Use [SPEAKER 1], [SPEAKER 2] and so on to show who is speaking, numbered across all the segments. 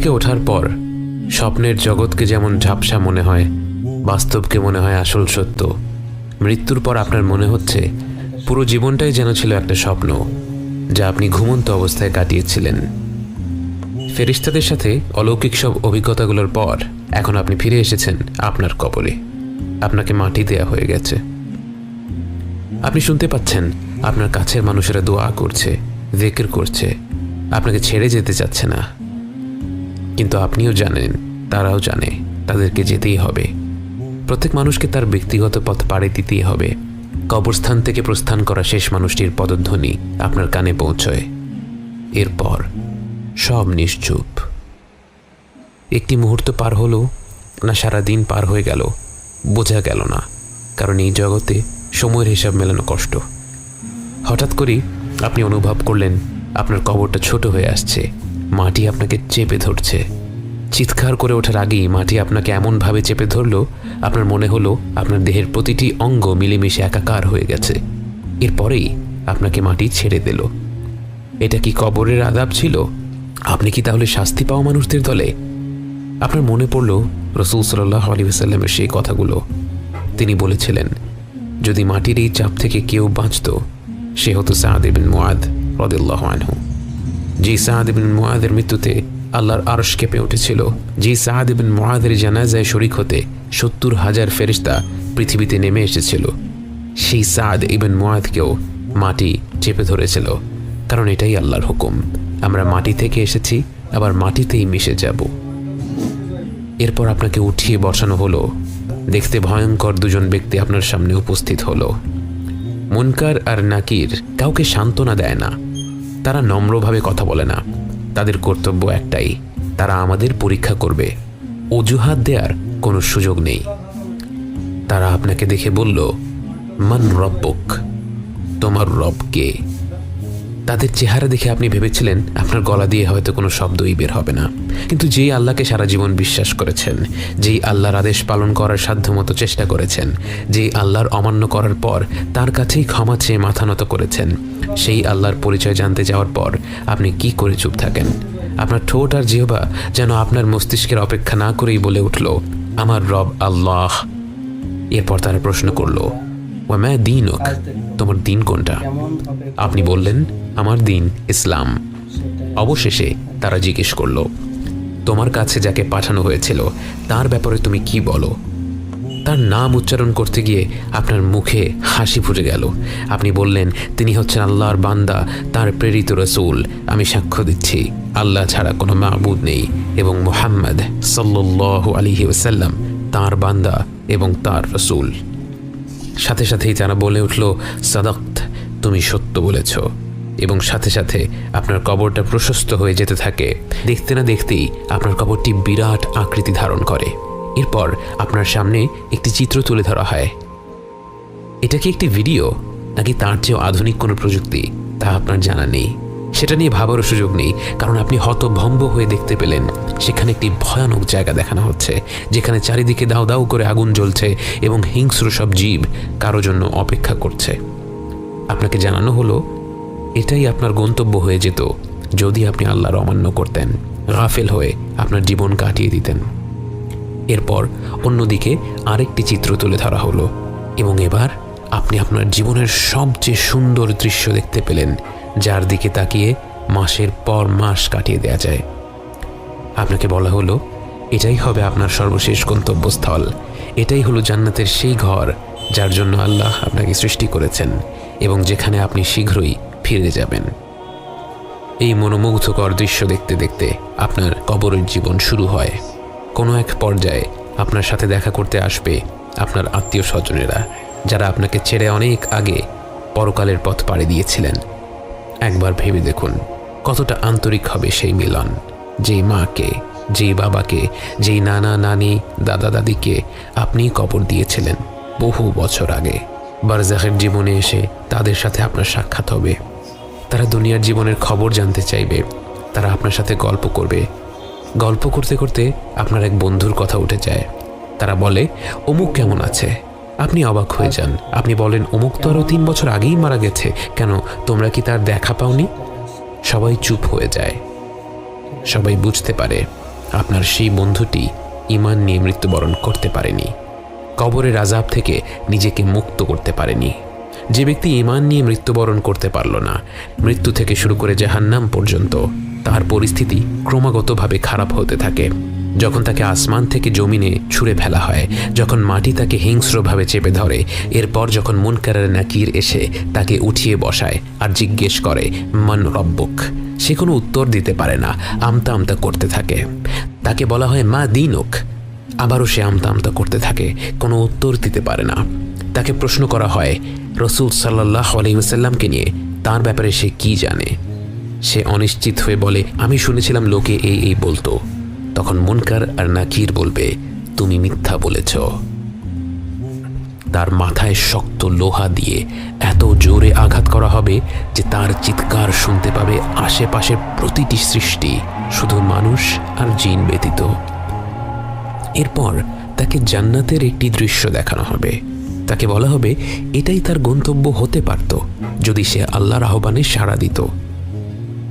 [SPEAKER 1] থেকে ওঠার পর স্বপ্নের জগৎকে যেমন ঝাপসা মনে হয়, বাস্তবকে মনে হয় আসল সত্য। মৃত্যুর পর আপনার মনে হচ্ছে পুরো জীবনটাই যেন ছিল একটা স্বপ্ন, যা আপনি ঘুমন্ত অবস্থায় কাটিয়েছিলেন। ফেরেশতাদের সাথে অলৌকিক সব অভিজ্ঞতাগুলোর পর এখন আপনি ফিরে এসেছেন আপনার কবরে। আপনাকে মাটি দেয়া হয়ে গেছে। আপনি শুনতে পাচ্ছেন আপনার কাছের মানুষেরা দোয়া করছে, জিকির করছে, আপনাকে ছেড়ে যেতে চাচ্ছে না। কিন্তু আপনিও জানেন, তারাও জানে, তাদেরকে যেতেই হবে। প্রত্যেক মানুষকে তার ব্যক্তিগত পথ পাড়ি দিতেই হবে। কবরস্থান থেকে প্রস্থান করা শেষ মানুষটির পদধ্বনি আপনার কানে পৌঁছয়। এরপর সব নিশ্চুপ। একটি মুহূর্ত পার হলো না সারা দিন পার হয়ে গেল বোঝা গেল না, কারণ এই জগতে সময়ের হিসাব মেলানো কষ্ট। হঠাৎ করেই আপনি অনুভব করলেন আপনার কবরটা ছোট হয়ে আসছে, মাটি আপনাকে চেপে ধরছে। চিৎকার করে ওঠার আগেই মাটি আপনাকে এমনভাবে চেপে ধরল, আপনার মনে হলো আপনার দেহের প্রতিটি অঙ্গ মিলেমিশে একাকার হয়ে গেছে। এরপরেই আপনাকে মাটি ছেড়ে দিল। এটা কি কবরের আযাব ছিল? আপনি কি তাহলে শাস্তি পাওয়া মানুষদের দলে? আপনার মনে পড়ল রাসূল সাল্লাল্লাহু আলাইহি ওয়াসাল্লামের সেই কথাগুলো। তিনি বলেছিলেন, যদি মাটির এই চাপ থেকে কেউ বাঁচত, সে হতো সাদ ইবনে মুআদ রাদিয়াল্লাহু আনহু। যে সাদ ইবনে মুআদের মৃত্যুতে আল্লাহর আরশ কেঁপে উঠেছিল, যে সাদ ইবনে মুআদের জানাজায় শরীক হতে ৭০,০০০ ফেরেশতা পৃথিবীতে নেমে এসেছিল, সেই সাদ ইবনে মুআদকেও মাটি চেপে ধরেছিল। কারণ এটাই আল্লাহর হুকুম, আমরা মাটি থেকে এসেছি, আবার মাটিতেই মিশে যাব। এরপর আপনাকে উঠিয়ে বসানো হলো। দেখতে ভয়ঙ্কর দুজন ব্যক্তি আপনার সামনে উপস্থিত হলো। মুনকার আর নাকির কাউকে সান্ত্বনা দেয় না, তারা নম্রভাবে কথা বলে না। তাদের কর্তব্য একটাই, তারা আমাদের পরীক্ষা করবে। অজুহাত দেওয়ার কোনো সুযোগ নেই। তারা আপনাকে দেখে বলল, মান রব্বুক, তোমার রব কে? তাদের চেহারা দেখে আপনি ভেবেছিলেন আপনার গলা দিয়ে হয়তো কোনো শব্দই বের হবে না। কিন্তু যেই আল্লাহকে সারা জীবন বিশ্বাস করেছেন, যেই আল্লাহর আদেশ পালন করার সাধ্যমতো চেষ্টা করেছেন, যেই আল্লাহর অমান্য করার পর তার কাছেই ক্ষমা চেয়ে মাথা নত করেছেন, সেই আল্লাহর পরিচয় জানতে যাওয়ার পর আপনি কি করে চুপ থাকেন? আপনার ঠোঁট আর জিহ্বা যেন আপনার মস্তিষ্কের অপেক্ষা না করেই বলে উঠল, আমার রব আল্লাহ। এরপর তারা প্রশ্ন করল, ওয়ামা দীনুক, তোমার দিন কোনটা? আপনি বললেন, আমার দিন ইসলাম। অবশেষে তারা জিজ্ঞেস করল, তোমার কাছে যাকে পাঠানো হয়েছিল তার ব্যাপারে তুমি কি বলো? তার নাম উচ্চারণ করতে গিয়ে আপনার মুখে হাসি ফুটে গেল। আপনি বললেন, তিনি হচ্ছেন আল্লাহর বান্দা, তার প্রেরিত রাসূল। আমি সাক্ষ্য দিচ্ছি আল্লাহ ছাড়া কোনো মাবুদ নেই এবং মুহাম্মদ সাল্লাল্লাহু আলাইহি ওয়াসাল্লাম তার বান্দা এবং তার রাসূল। সাথে সাথেই তারা বলে উঠল, সাদাক্ত, তুমি সত্য বলেছ। এবং সাথে সাথে আপনার কবরটা প্রশস্ত হয়ে যেতে থাকে। দেখতে না দেখতেই আপনার কবরটি বিরাট আকৃতি ধারণ করে। এরপর আপনার সামনে একটি চিত্র তুলে ধরা হয়। এটা কি একটি ভিডিও, নাকি তার চেয়েও আধুনিক কোনো প্রযুক্তি, তা আপনার জানা নেই। সেটা নিয়ে ভাবারও সুযোগ নেই, কারণ আপনি হতভম্ব হয়ে দেখতে পেলেন সেখানে একটি ভয়ানক জায়গা দেখানো হচ্ছে, যেখানে চারিদিকে দাউ দাউ করে আগুন জ্বলছে এবং হিংস্র সব জীব কারো জন্য অপেক্ষা করছে। আপনাকে জানানো হলো এটাই আপনার গন্তব্য হয়ে যেত যদি আপনি আল্লাহর অমান্য করতেন, গাফেল হয়ে আপনার জীবন কাটিয়ে দিতেন। এরপর অন্যদিকে আরেকটি চিত্র তুলে ধরা হলো এবং এবার আপনি আপনার জীবনের সবচেয়ে সুন্দর দৃশ্য দেখতে পেলেন, যার দিকে তাকিয়ে মাসের পর মাস কাটিয়ে দেয়া যায়। আপনাকে বলা হলো এটাই হবে আপনার সর্বশেষ গন্তব্যস্থল, এটাই হলো জান্নাতের সেই ঘর যার জন্য আল্লাহ আপনাকে সৃষ্টি করেছেন এবং যেখানে আপনি শীঘ্রই ফিরে যাবেন। এই মনোমুগ্ধকর দৃশ্য দেখতে দেখতে আপনার কবরের জীবন শুরু হয়। কোনো এক পর্যায়ে আপনার সাথে দেখা করতে আসবে আপনার আত্মীয় স্বজনেরা, যারা আপনাকে ছেড়ে অনেক আগে পরকালের পথ পাড়ি দিয়েছিলেন। একবার ভেবে দেখুন কতটা আন্তরিক হবে সেই মিলন। যেই মাকে, যেই বাবাকে, যেই নানা নানি, দাদা দাদিকে আপনি কবর দিয়েছিলেন বহু বছর আগে, বারজাখের জীবনে এসে তাদের সাথে আপনার সাক্ষাৎ হবে। তারা দুনিয়ার জীবনের খবর জানতে চাইবে, তারা আপনার সাথে গল্প করবে। গল্প করতে করতে আপনার এক বন্ধুর কথা উঠে যায়। তারা বলে, অমুক কেমন আছে? আপনি অবাক হয়ে যান। আপনি বলেন, অমুক তো আরও 3 বছর আগেই মারা গেছে, কেন তোমরা কি তার দেখা পাওনি? সবাই চুপ হয়ে যায়। সবাই বুঝতে পারে আপনার সেই বন্ধুটি ঈমান নিয়ে মৃত্যুবরণ করতে পারেনি, কবরের আযাব থেকে নিজেকে মুক্ত করতে পারেনি। যে ব্যক্তি ঈমান নিয়ে মৃত্যুবরণ করতে পারল না, মৃত্যু থেকে শুরু করে জাহান্নাম পর্যন্ত তার পরিস্থিতি ক্রমাগতভাবে খারাপ হতে থাকে। যখন তাকে আসমান থেকে জমিনে ছুঁড়ে ফেলা হয়, যখন মাটি তাকে হিংস্রভাবে চেপে ধরে, এরপর যখন মুনকার আর নাকির এসে তাকে উঠিয়ে বসায় আর জিজ্ঞেস করে মান রব্বুক, সে কোনো উত্তর দিতে পারে না, আমতা আমতা করতে থাকে। তাকে বলা হয় মা দীনুক, আবারও সে আমতা আমতা করতে থাকে, কোনো উত্তর দিতে পারে না। তাকে প্রশ্ন করা হয় রাসূল সাল্লাল্লাহু আলাইহি ওয়াসাল্লামকে নিয়ে, তার ব্যাপারে সে কি জানে। সে অনিশ্চিত হয়ে বলে আমি শুনেছিলাম লোকে এই বলতো। তখন মুনকার আর নাকির বলবে তুমি মিথ্যা বলেছ। তার মাথায় শক্ত লোহা দিয়ে এত জোরে আঘাত করা হবে যে তার চিৎকার শুনতে পাবে আশেপাশের প্রতিটি সৃষ্টি, শুধু মানুষ আর জিন ব্যতীত। এরপর তাকে জান্নাতের একটি দৃশ্য দেখানো হবে। তাকে বলা হবে এটাই তার গন্তব্য হতে পারত যদি সে আল্লাহর আহ্বানে সাড়া দিত।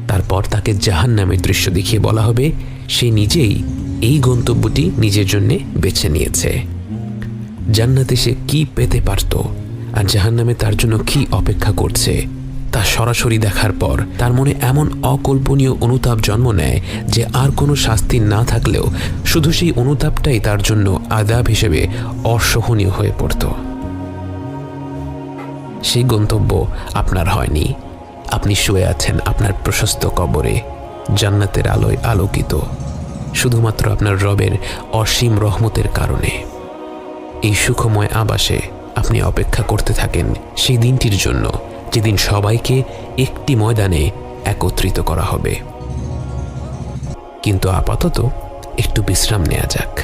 [SPEAKER 1] তারপর তাকে জাহান্নামের দৃশ্য দেখিয়ে বলা হবে সে নিজেই এই গন্তব্যটি নিজের জন্য বেছে নিয়েছে। জান্নাতে সে কি পেতে পারত আর জাহান্নামে তার জন্য কি অপেক্ষা করছে তা সরাসরি দেখার পর তার মনে এমন অকল্পনীয় অনুতাপ জন্ম নেয় যে আর কোনো শাস্তি না থাকলেও শুধু সেই অনুতাপটাই তার জন্য আযাব হিসেবে অসহনীয় হয়ে পড়ত। সেই গন্তব্য আপনার হয়নি। আপনি শুয়ে আছেন আপনার প্রশস্ত কবরে, জান্নাতের আলোয় আলোকিত, শুধুমাত্র আপনার রবের অসীম রহমতের কারণে। এই সুখময় আবাসে আপনি অপেক্ষা করতে থাকেন সেই দিনটির জন্য, যেদিন সবাইকে একটি ময়দানে একত্রিত করা হবে। কিন্তু আপাতত একটু বিশ্রাম নেওয়া যাক।